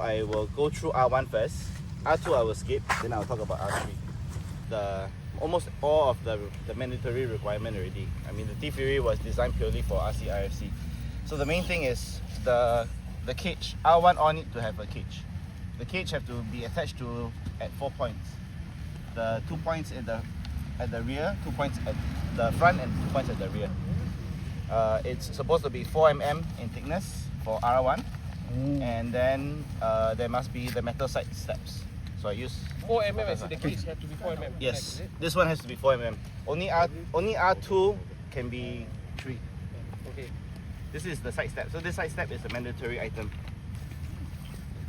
I will go through R1 first. R2 I will skip, then I'll talk about R3. Almost all of the mandatory requirement already. I mean, the T-Fury was designed purely for RCRFC. So the main thing is the cage. R1 all need to have a cage. The cage have to be attached to at 4 points. The 2 points at the rear, 2 points at the front, and 2 points at the rear. It's supposed to be 4 mm in thickness for R1, and then there must be the metal side steps. So I use 4 mm. I see the cage have to be 4 mm. Yes, this one has to be 4 mm. Only R2 can be 3. Okay. This is the side step. So this side step is a mandatory item.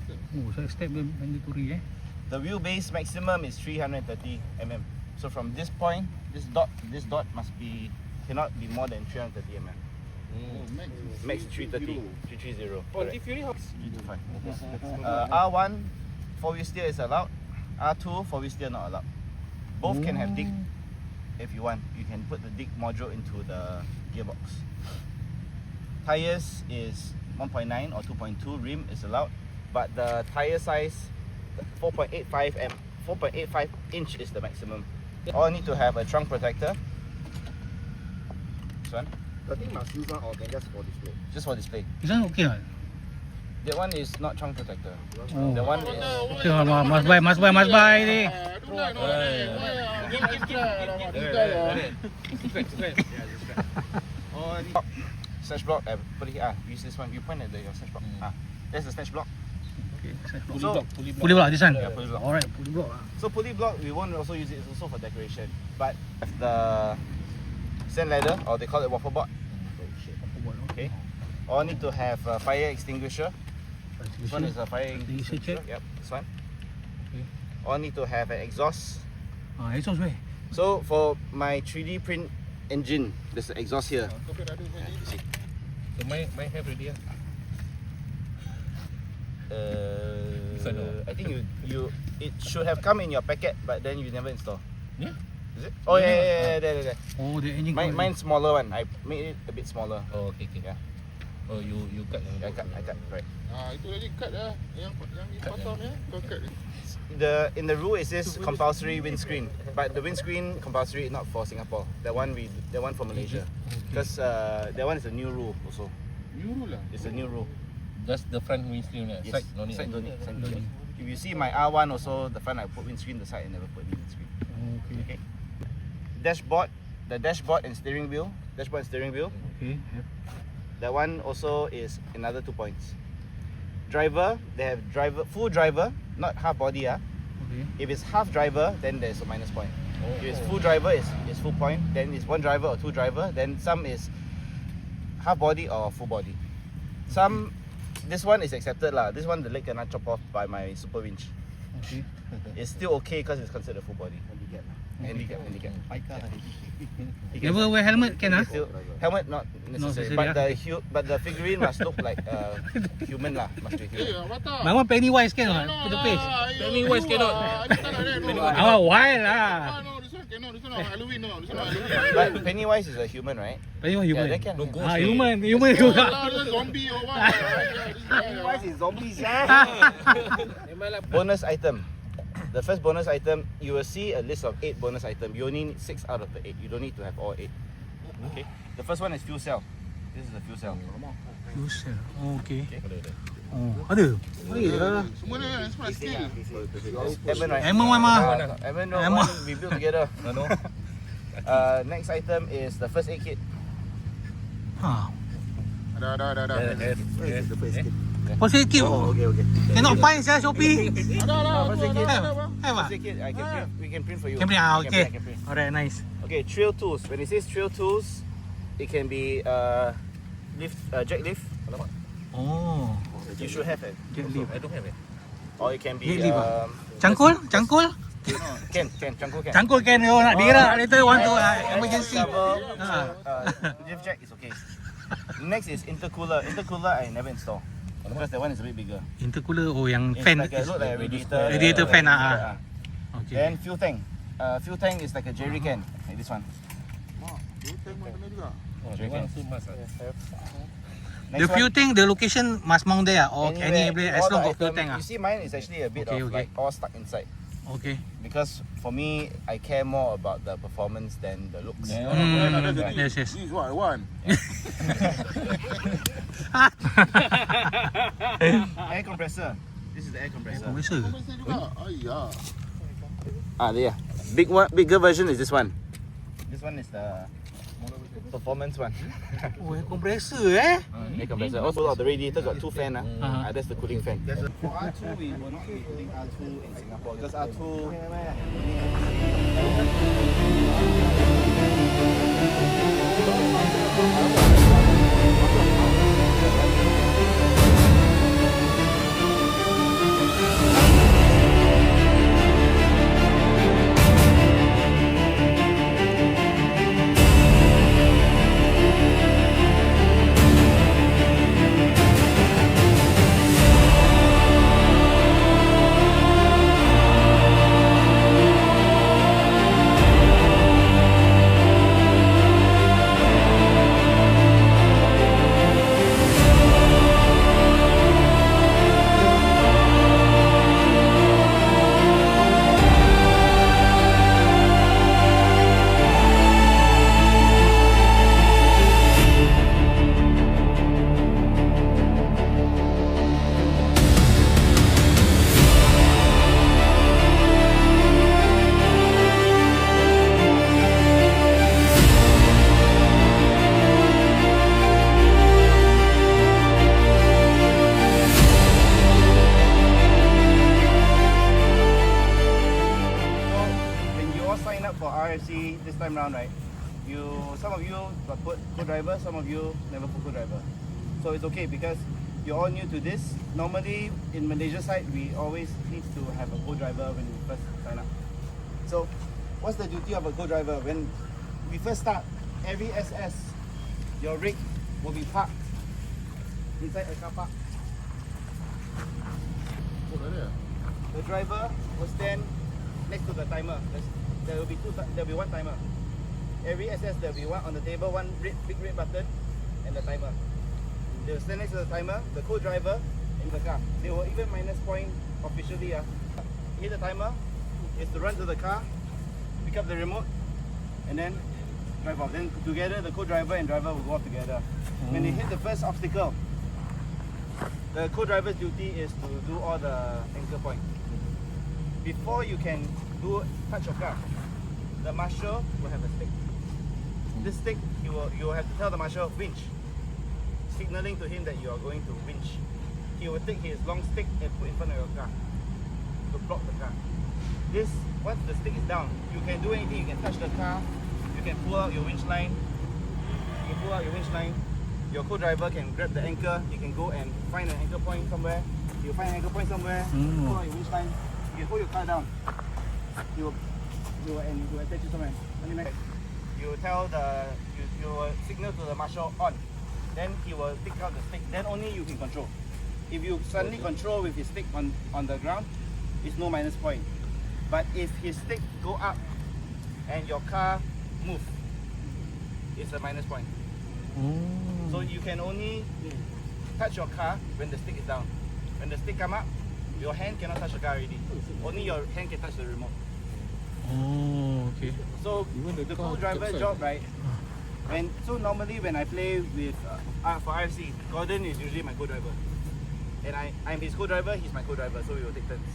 Oh, side step mandatory The wheelbase maximum is 330 mm. So from this point, this dot cannot be more than 330 mm. Max 330, 330. Oh, T-Fury how? 325. R1 4-wheel steer is allowed. R2 4-wheel steer not allowed. Both can have dig if you want. You can put the dig module into the gearbox. Tires is 1.9 or 2.2. Rim is allowed, but the tire size 4.85 inch is the maximum. All need to have a trunk protector. This one. I think must use one or can just for display. Just for display. This one okay what? That one is not trunk protector. Oh. The one is Okay, must buy ni. Sash block. Use this one. You point at your sash block. That's the sash block. Pulley block this one. Yeah, pulley block. Alright, pulley block. So pulley block, we won't also use it. It's also for decoration. But the sand ladder, or they call it waffle board. Okay. All need to have a fire extinguisher. This one is a fire extinguisher. Yep, this one. Okay. All need to have an exhaust. Exhaust where? So for my 3D print engine, there's an exhaust here. You see. So mine have already. I think it should have come in your packet, but then you never install. Yeah. Is it? Oh yeah, there. Oh, the engine. Mine's smaller one. I made it a bit smaller. Oh, okay. Yeah. Oh, you cut. I cut. Right. Itu lagi cut dah. Yang dipotong ya, kau cut. In the rule it says compulsory windscreen, but the windscreen compulsory is not for Singapore. That one for Malaysia, because that one is a new rule also. New rule lah. It's a new rule. Just the front windscreen. Yes. Side no need. Side don't need. If you see my R1 also, the front I put windscreen, the side I never put any windscreen. Okay. Dashboard, the dashboard and steering wheel. Okay. Yep. That one also is another 2 points. Driver, they have full driver, not half body. Okay. If it's half driver, then there's a minus point. If it's full driver, it's full point. Then it's one driver or two driver. Then some is half body or full body. This one is accepted lah. This one the leg cannot chop off by my super winch. Okay. It's still okay because it's considered full body. Handicap. Never wear helmet can Helmet not necessary, but the figurine must look like human lah. Must be human. My one Pennywise can put the face. Pennywise cannot. Why lah? This one Halloween no. This one Halloween. But Pennywise is a human, right? Pennywise human. Yeah, they can. Human juga. Zombie or what? Pennywise is zombies. Bonus item. The first bonus item, you will see a list of 8 bonus items. You only need 6 out of the 8. You don't need to have all 8. Okay. The first one is fuel cell. This is a fuel cell. Fuel cell. Oh, okay. Oh, This ada. skill. Evan, right? Evan one mah. Evan one we built together. No. Next item is the first aid kit. Ada. First aid kit. Okay. Cannot find saya Shopee. Ada. First aid kit. Have First aid kit. We can print for you. Can print. Okay. Can print. Alright, nice. Okay, trail tools. When it says trail tools, it can be jack lift. Oh. You should have it. Jack lift. I don't have it. Or it can be Cangkul? Can cangkul can. Cangkul can nak dirak later want to emergency. Lift jack is okay. Next is intercooler. Intercooler I never install because that one is a bit bigger. Intercooler yang It's fan. like look like a radiator. Radiator fan Okay. Then fuel tank. Fuel tank is like a jerry can, like this one. memang kena juga. Oh, memang tu mas. The fuel tank, the location must mount there or any place as all long the got fuel item- tank. You see, mine is actually a bit Okay, of okay. like all stuck inside. Okay. Because for me, I care more about the performance than the looks. Yeah. Yes, yes. This is what I want. Air compressor. This is the air compressor. Compressor. Komisi juga. Ayah. Yeah. Bigger version is this one. This one is the performance one. Oh, air compressor eh? Air compressor. Also, the radiator got two fan. Uh-huh. That's the cooling fan. For R2, we will not be putting R2 in Singapore because R2. RFC this time round, right? Some of you got put co-driver, some of you never put co-driver. So it's okay because you're all new to this. Normally in Malaysia side, we always need to have a co-driver when we first sign up. So what's the duty of a co-driver? When we first start, every SS, your rig will be parked inside a car park. Oh, dah ada? The driver will stand next to the timer. There will be one timer. Every SS there will be one on the table, one big red button, and the timer. They will stand next to the timer. The co-driver in the car. They will even minus point officially. Hit the timer is to run to the car, pick up the remote, and then drive off. Then together the co-driver and driver will go off together. When they hit the first obstacle, the co-driver's duty is to do all the anchor point. Before you can touch your car, the marshal will have a stick. This stick, you will have to tell the marshal, winch, signaling to him that you are going to winch. He will take his long stick and put in front of your car to block the car. Once the stick is down, you can do anything. You can touch the car, you can pull out your winch line. Your co-driver can grab the anchor. He can go and find an anchor point somewhere. You find an anchor point somewhere. Pull out your winch line. You can hold your car down. You will attach it somewhere. You will signal to the marshal on. Then he will pick out the stick. Then only you can control. If you suddenly control with his stick on the ground, it's no minus point. But if his stick go up and your car move, it's a minus point. So you can only touch your car when the stick is down. When the stick come up, your hand cannot touch the car already. Only your hand can touch the remote. Oh, okay. So the co-driver job, right? Normally when I play with for RFC, Gordon is usually my co-driver, and I'm his co-driver. He's my co-driver, so we will take turns.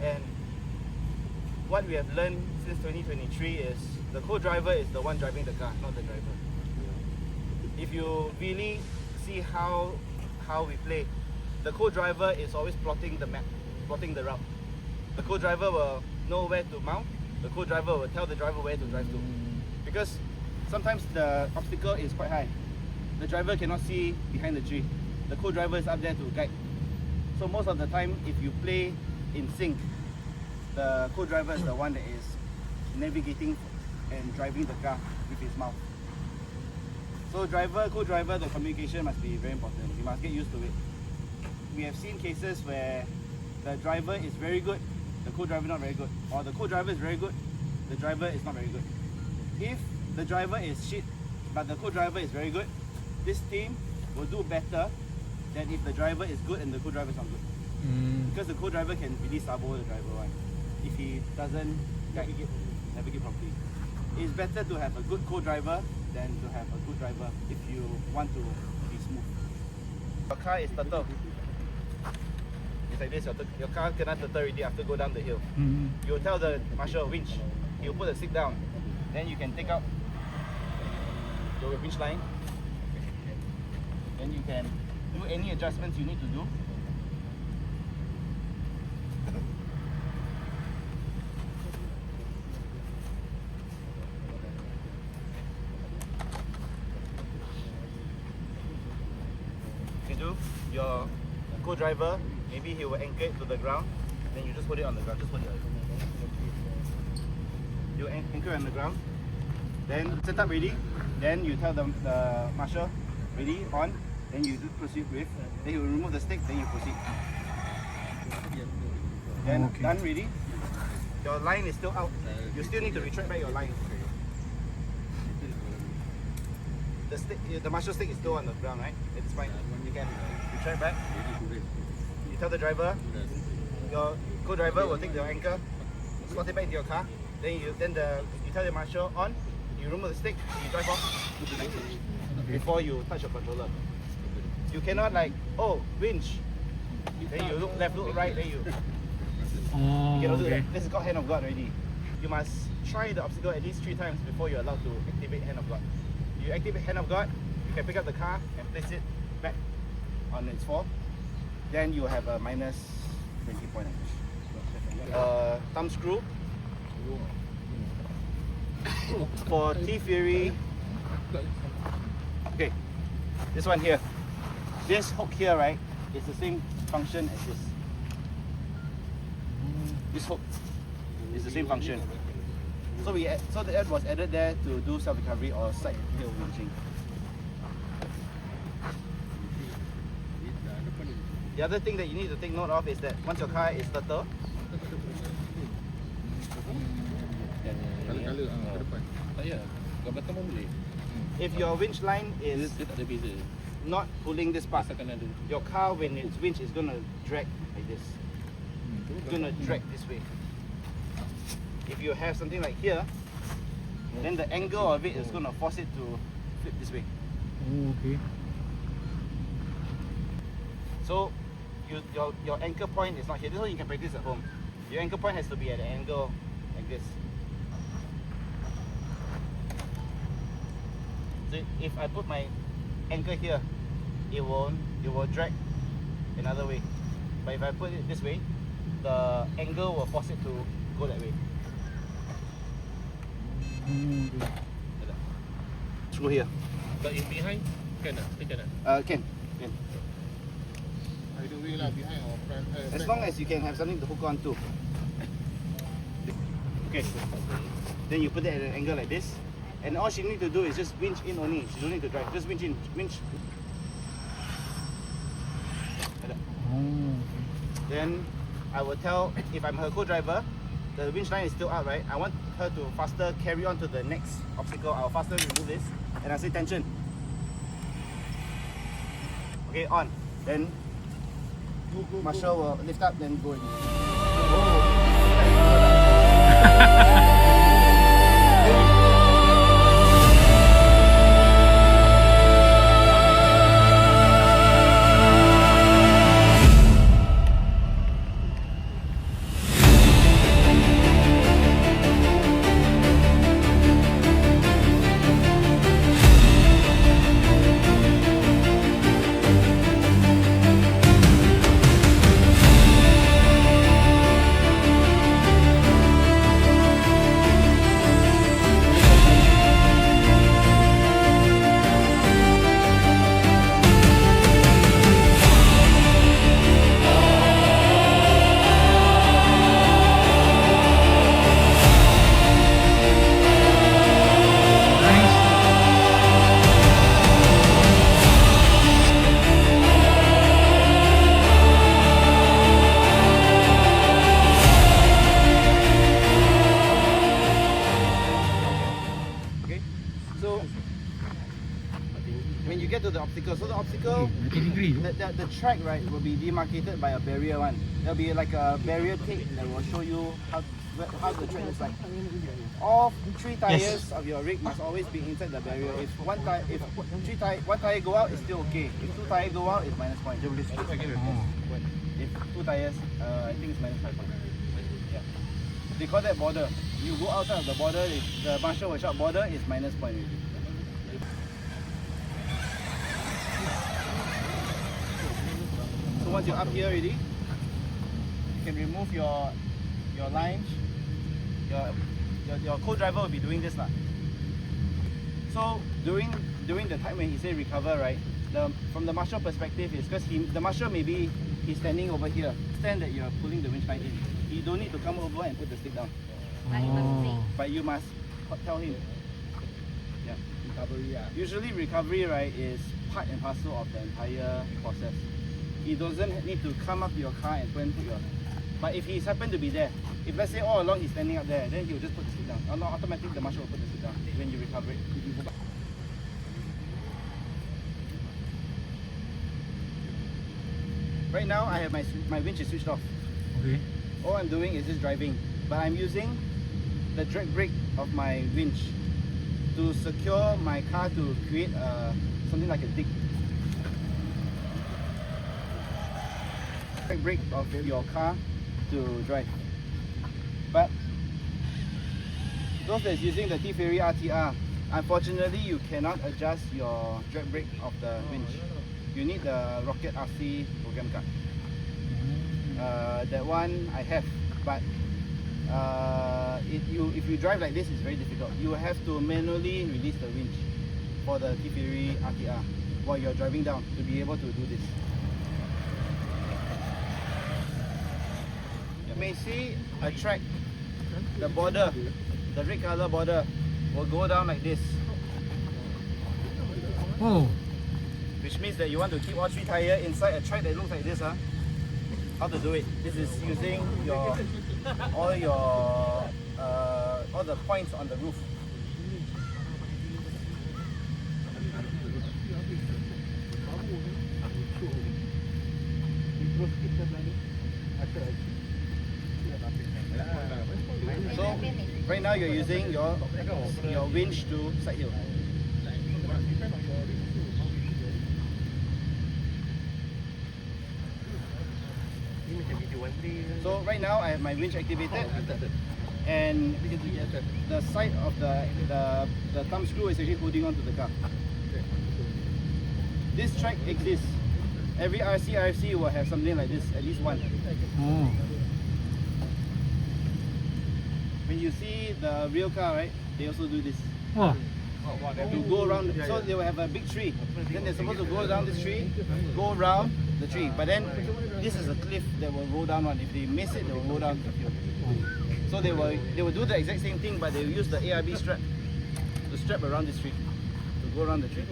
And what we have learned since 2023 is the co-driver is the one driving the car, not the driver. If you really see how we play, the co-driver is always plotting the map, plotting the route. The co-driver will know where to mount. The co-driver will tell the driver where to drive to. Because sometimes the obstacle is quite high. The driver cannot see behind the tree. The co-driver is up there to guide. So most of the time, if you play in sync, the co-driver is the one that is navigating and driving the car with his mouth. So co-driver, the communication must be very important. You must get used to it. We have seen cases where the driver is very good, the co-driver not very good, or the co-driver is very good, the driver is not very good. If the driver is shit but the co-driver is very good, this team will do better than if the driver is good and the co-driver is not good. Because the co-driver can really sabo the driver one if he doesn't navigate properly. It's better to have a good co-driver than to have a good driver if you want to be smooth. Your car is turtle. It's like this, your car kena turtle already after go down the hill. You tell the marshal winch, you put the stick down, then you can take out your winch line. Then you can do any adjustments you need to do. You do your co-driver, maybe he will anchor it to the ground, then you just put it on the ground, just put it. You anchor on the ground, then set up ready, then you tell the marshal, ready, on, then you do proceed with, then you remove the stick, then you proceed. Then done ready, your line is still out, you still need to retract back your line. The stick, the marshal stick is still on the ground, right? It's fine, you can retract back. You tell the driver, your co-driver will take the anchor, slot it back into your car, then you tell the marshal on, you remove the stick, you drive off before you touch your controller. You cannot like, oh, winch, then you look left, look right, then you cannot do that. This is called hand of God already. You must try the obstacle at least 3 times before you're allowed to activate hand of God. You activate hand of God, you can pick up the car and place it back on its fall. Then you have a minus 20 point. Thumb screw. For T-Fury, okay, this one here. This hook here, right, is the same function as this. This hook is the same function. So the ad was added there to do self-recovery or side hill winching. The other thing that you need to take note of is that once your car is turtle, if your winch line is not pulling this part, your car when its winch is going to drag like this. It's going to drag this way. If you have something like here, then the angle of it is going to force it to flip this way. Okay. So your anchor point is not here. This one you can practice at home. Your anchor point has to be at an angle like this. So if I put my anchor here, it will drag another way. But if I put it this way, the angle will force it to go that way. Screw here. But in behind, can Can. Either way lah, behind or front. As long as you can have something to hook on to. Okay. Then you put it at an angle like this. And all she need to do is just winch in only. She don't need to drive. Just winch in. Winch. Then I will tell, if I'm her co-driver, the winch line is still out, right? I want her to faster carry on to the next obstacle. I'll faster remove this. And I'll say tension. Okay, on. Then Marshall will lift up, then go in. when you get to the obstacle. So the obstacle, the track, right, will be demarcated by a barrier one. There'll be like a barrier tape that will show you how the track looks like. All 3 tires of your rig must always be inside the barrier. If one tire go out, it's still okay. If 2 tires go out, it's minus point. If 2 tires, I think it's minus 5 points. Yeah. They call that border. You go outside of the border, the marshal will shout border is minus point already. So once you're up here already, you can remove your lines. Your co-driver will be doing this lah. So during the time when he say recover, right? From the marshal perspective is because the marshal maybe he's standing over here. Stand that you're pulling the winch line in. You don't need to come over and put the stick down. But you must tell him. Yeah. Recovery. Usually recovery, right, is part and parcel of the entire process. He doesn't need to come up to your car and put your. But if he's happened to be there, if let's say all along he's standing up there, then he'll just put the seat down. Automatically the marshal will put the seat down when you recover it. Right now I have my winch is switched off. Okay. All I'm doing is just driving, but I'm using the drag brake of my winch to secure my car to create something like a dig. Drag brake of your car to drive. But those that's using the T-Fury RTR, unfortunately you cannot adjust your drag brake of the winch. You need the Rocket RC program card. That one I have, but if you drive like this, it's very difficult. You have to manually release the winch for the T-Fury RTR while you're driving down to be able to do this. You may see a track, the border, the red color border will go down like this. Oh. Which means that you want to keep all 3 tires inside a track that looks like this. How to do it? This is using all the points on the roof. So right now you're using your winch to side hill. So right now I have my winch activated, and the side of the thumb screw is actually holding on to the car. This track exists. Every RCRFC will have something like this, at least one. When you see the real car, right, they also do this. To go around, so they will have a big tree. Then they're supposed to go down this tree, go around the tree. But then this is a cliff that will roll down on. If they miss it, they will roll down. So they will do the exact same thing, but they will use the ARB strap to strap around this tree, to go around the tree.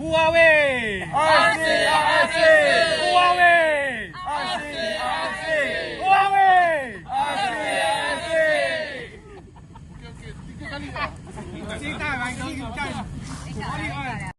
Huawei! RCRFC! Huawei! RCRFC! Huawei! RCRFC! Okey, 3 kali lah. Cita, bang, kau kan. Boleh,